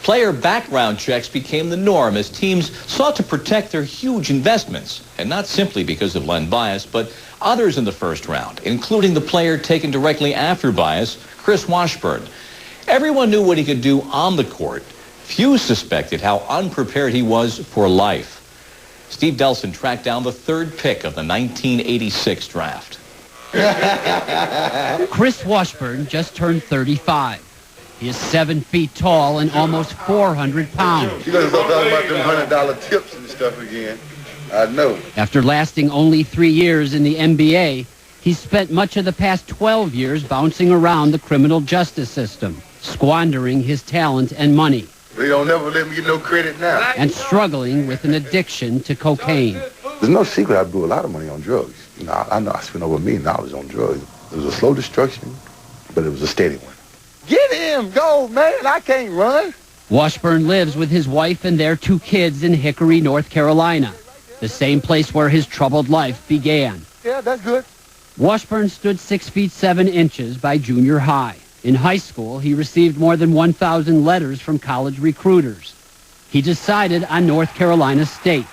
Player background checks became the norm as teams sought to protect their huge investments, and not simply because of Len Bias, but others in the first round, including the player taken directly after Bias, Chris Washburn. Everyone knew what he could do on the court. Few suspected how unprepared he was for life. Steve Delson tracked down the third pick of the 1986 draft. Chris Washburn just turned 35. He is 7 feet tall and almost 400 pounds. You're going to start talking about them $100 tips and stuff again. I know. After lasting only 3 years in the NBA, he's spent much of the past 12 years bouncing around the criminal justice system, squandering his talent and money. They don't never let me get no credit now. And struggling with an addiction to cocaine. There's no secret I blew a lot of money on drugs. You know, I know I spent over $1 million on drugs. It was a slow destruction, but it was a steady one. Get him! Go, man! I can't run! Washburn lives with his wife and their 2 kids in Hickory, North Carolina, the same place where his troubled life began. Yeah, that's good. Washburn stood 6 feet 7 inches by junior high. In high school, he received more than 1,000 letters from college recruiters. He decided on North Carolina State.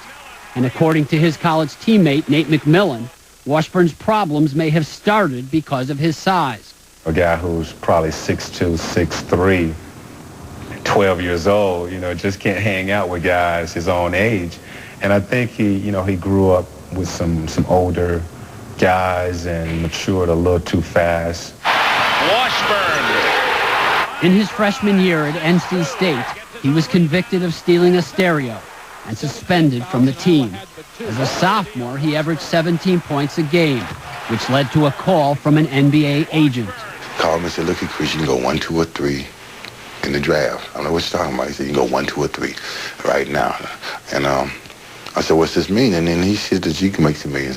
And according to his college teammate, Nate McMillan, Washburn's problems may have started because of his size. A guy who's probably 6'2", 6'3", 12 years old, just can't hang out with guys his own age. And I think he grew up with some older guys and matured a little too fast. Washburn. In his freshman year at NC State, he was convicted of stealing a stereo and suspended from the team. As a sophomore, he averaged 17 points a game, which led to a call from an NBA agent. Called me and said, look at Chris, you can go 1, 2, or 3 in the draft. I don't know what you're talking about. He said, you can go 1, 2, or 3 right now. And I said, what's this mean? And then he said that you can make $2 million.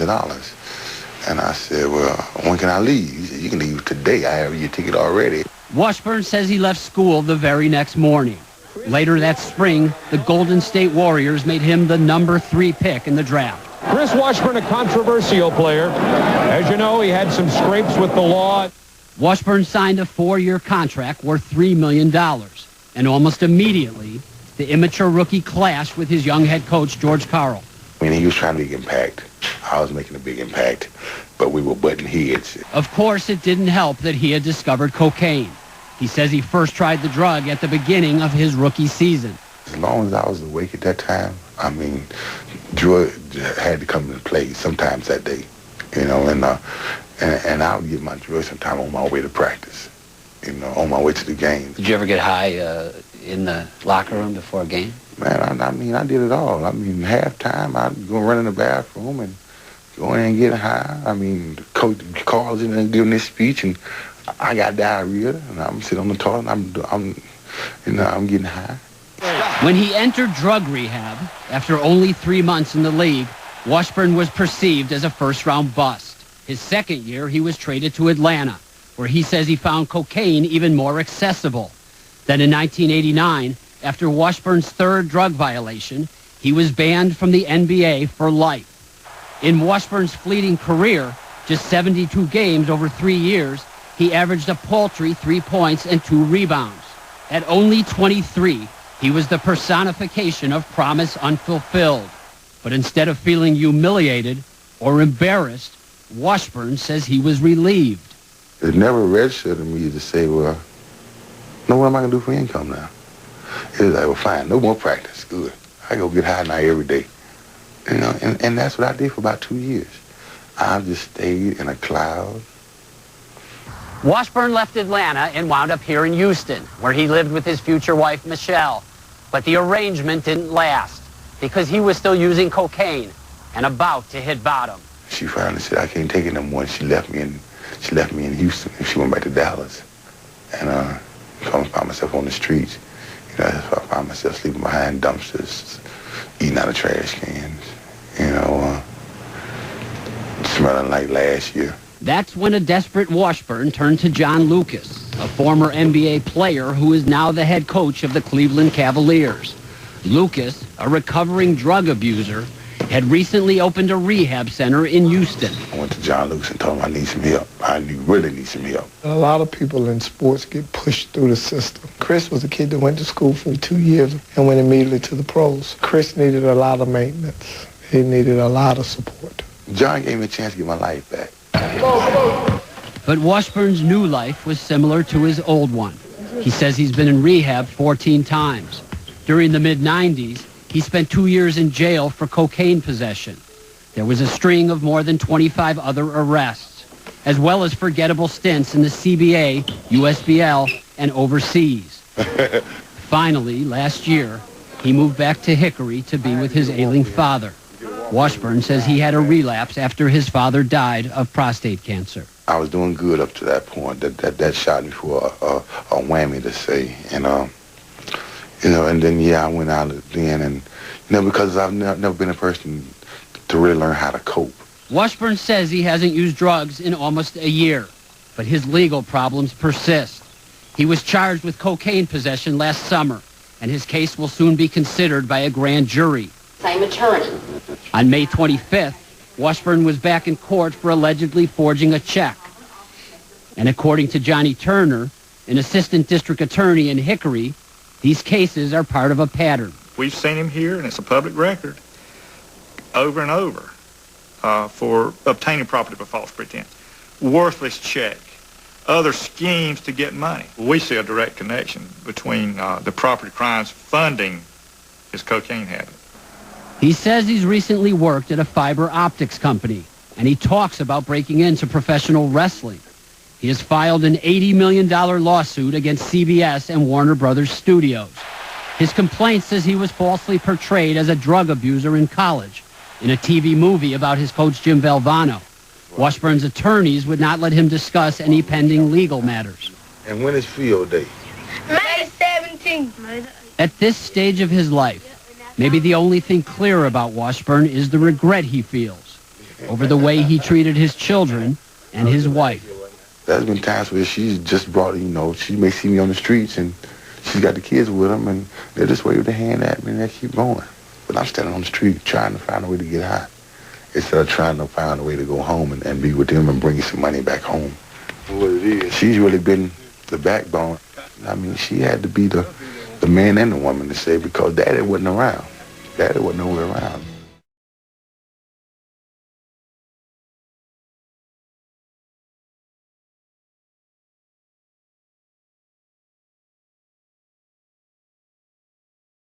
And I said, well, when can I leave? He said, you can leave today. I have your ticket already. Washburn says he left school the very next morning. Later that spring, the Golden State Warriors made him the number 3 pick in the draft. Chris Washburn, a controversial player. As you know, he had some scrapes with the law. Washburn signed a 4-year contract worth $3 million. And almost immediately, the immature rookie clashed with his young head coach, George Karl. I mean, he was trying to make impact. I was making a big impact, but we were butting heads. Of course, it didn't help that he had discovered cocaine. He says he first tried the drug at the beginning of his rookie season. As long as I was awake at that time, I mean, drug had to come into play sometimes that day, and I would get my drugs sometime on my way to practice, on my way to the game. Did you ever get high in the locker room before a game? Man, I did it all. I mean, halftime, I'd go run in the bathroom and go in and get high. I mean, Coach Carl's in there giving this speech, and I got diarrhea, and I'm sitting on the toilet, and I'm getting high. When he entered drug rehab, after only 3 months in the league, Washburn was perceived as a first-round bust. His second year, he was traded to Atlanta, where he says he found cocaine even more accessible. Then in 1989, after Washburn's 3rd drug violation, he was banned from the NBA for life. In Washburn's fleeting career, just 72 games over 3 years, he averaged a paltry 3 points and 2 rebounds. At only 23, he was the personification of promise unfulfilled. But instead of feeling humiliated or embarrassed, Washburn says he was relieved. It never registered to me to say, well, no, what am I going to do for income now? It was like, well, fine, no more practice. Good. I go get high now every day. And that's what I did for about 2 years. I just stayed in a cloud. Washburn left Atlanta and wound up here in Houston, where he lived with his future wife, Michelle. But the arrangement didn't last because he was still using cocaine and about to hit bottom. She finally said, I can't take it no more. She left me in Houston, and she went back to Dallas. And I found myself on the streets. That's why I found myself sleeping behind dumpsters, eating out of trash cans, smelling like last year. That's when a desperate Washburn turned to John Lucas, a former NBA player who is now the head coach of the Cleveland Cavaliers. Lucas, a recovering drug abuser, had recently opened a rehab center in Houston. I went to John Lewis and told him I need some help. Really need some help. A lot of people in sports get pushed through the system. Chris was a kid that went to school for 2 years and went immediately to the pros. Chris needed a lot of maintenance. He needed a lot of support. John gave me a chance to get my life back. But Washburn's new life was similar to his old one. He says he's been in rehab 14 times. During the mid-'90s, he spent 2 years in jail for cocaine possession. There was a string of more than 25 other arrests, as well as forgettable stints in the CBA, USBL, and overseas. Finally, last year, he moved back to Hickory to be with his ailing father. Washburn says he had a relapse after his father died of prostate cancer. I was doing good up to that point. That shot me for a whammy, to say. And, and then, I went out then. And, because I've never been a person to really learn how to cope. Washburn says he hasn't used drugs in almost a year, but his legal problems persist. He was charged with cocaine possession last summer, and his case will soon be considered by a grand jury. Same attorney. On May 25th, Washburn was back in court for allegedly forging a check. And according to Johnny Turner, an assistant district attorney in Hickory, these cases are part of a pattern. We've seen him here, and it's a public record, over and over, for obtaining property by false pretense. Worthless check. Other schemes to get money. We see a direct connection between the property crimes funding his cocaine habit. He says he's recently worked at a fiber optics company, and he talks about breaking into professional wrestling. He has filed an $80 million lawsuit against CBS and Warner Brothers Studios. His complaint says he was falsely portrayed as a drug abuser in college in a TV movie about his coach Jim Valvano. Washburn's attorneys would not let him discuss any pending legal matters. And when is field day? May 17th. At this stage of his life, maybe the only thing clear about Washburn is the regret he feels over the way he treated his children and his wife. There's been times where she's just brought, she may see me on the streets and she's got the kids with them and they just wave their hand at me and they keep going. But I'm standing on the street trying to find a way to get high instead of trying to find a way to go home and be with them and bring some money back home. What it is, she's really been the backbone. I mean, she had to be the man and the woman to say, because Daddy wasn't around. Daddy wasn't nowhere around.